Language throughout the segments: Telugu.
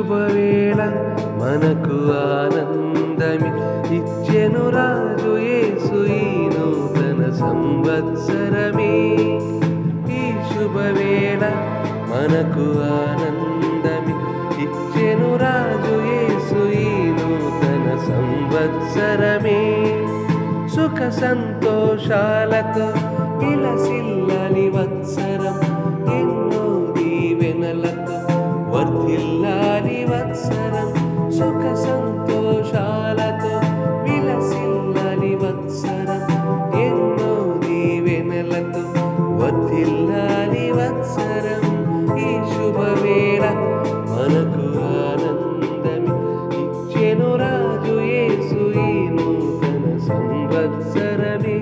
శుభవేళ మనకు ఆనందమి ఇచ్చెను రాజు యేసు ఈ నూతన సంవత్సరమే. ఈ శుభవేళ మనకు ఆనందమి ఇచ్చెను రాజు యేసు ఈ నూతన సంవత్సరమే. సుఖ సంతోషాలతో విలసిల్లని వత్సరం, ఎన్నో దీవెనలతో వర్ధిల్లాలి వత్సరం. సుఖ సంతోషాలతో విలసిల్లని వత్సరం, ఎన్నో దీవెనలతో వర్ధిల్లాలి వత్సరం. ఈ శుభవేళ మనకు ఆనందమి ఇచ్చెను రాజు యేసు ఈ నూతన సంవత్సరమే.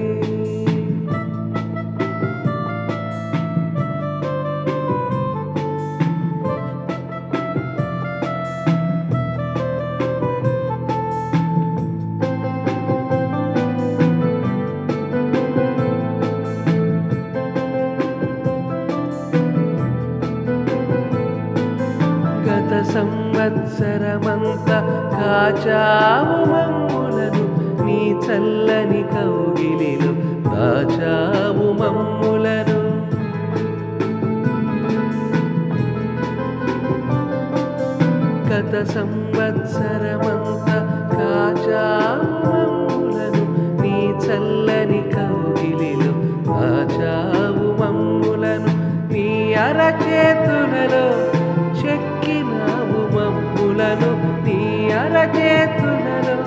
గత సంవత్సరమంతా కాచావు మమ్ములను, నీ చల్లని కౌగిలిలో దాచావు మమ్ములను. గత సంవత్సరమంతా కాచావు మమ్ములను, నీ చల్లని కౌగిలిలో దాచావు మమ్ములను. నీ అరచేతులలో చెక్కినావు మమ్ములను, నీ అరచేతులలో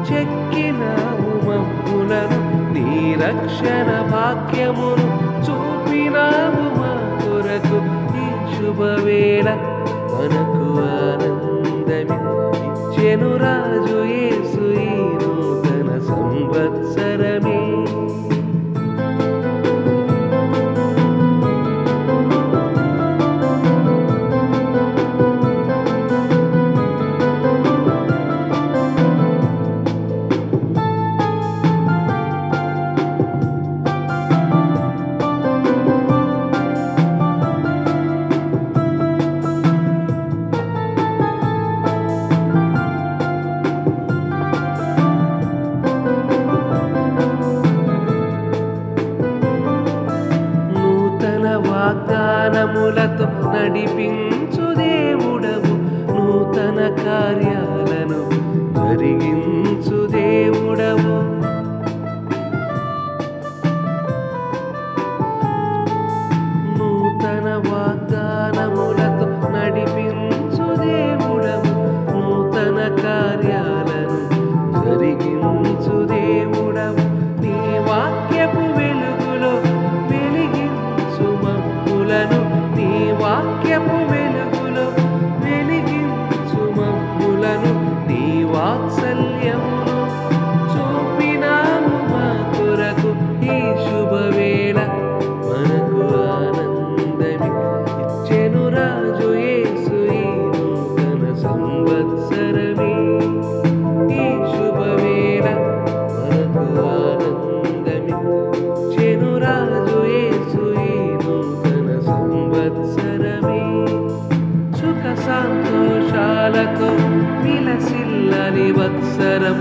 చెక్కినావు మమ్ములను. నీ రక్షణ భాగ్యమును చూపినావు మా కొరకు. ఈ శుభవేళ మనకు ఆనందమి ఇచ్చెను రాజు యేసు ఈ నూతన సంవత్సరమే. వాగ్దానములతో నడిపించు దేవుడవు, నూతన కార్యాలను జరిగించు దేవుడవు. నూతన వాగ్దానములతో నడిపించు దేవుడవు, నూతన కార్యాలను జరిగించు దేవుడవు. నీ వాక్యపు వెలుగులో వెలిగించు మమ్ములను, నీ వాక్యపు వెలుగులో వెలిగించు మమ్ములను. నీ వాత్సల్యమును చూపినాము మా కొరకు. ఈ శుభవేళ మనకు ఆనందమి ఇచ్చెను రాజు యేసు ఈ నూతన సంవత్సరమే. ఈ శుభవేళ మనకు ఆనందమి ఇచ్చెను రాజు యేసు ఈ నూతన సంవత్సరమే. సుఖ సంతోషాలతో విలసిల్లని వత్సరం,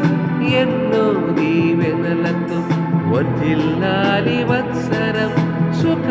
ఎన్నో దీవెనలతో వర్ధిల్లాలి వత్సరం. సుఖ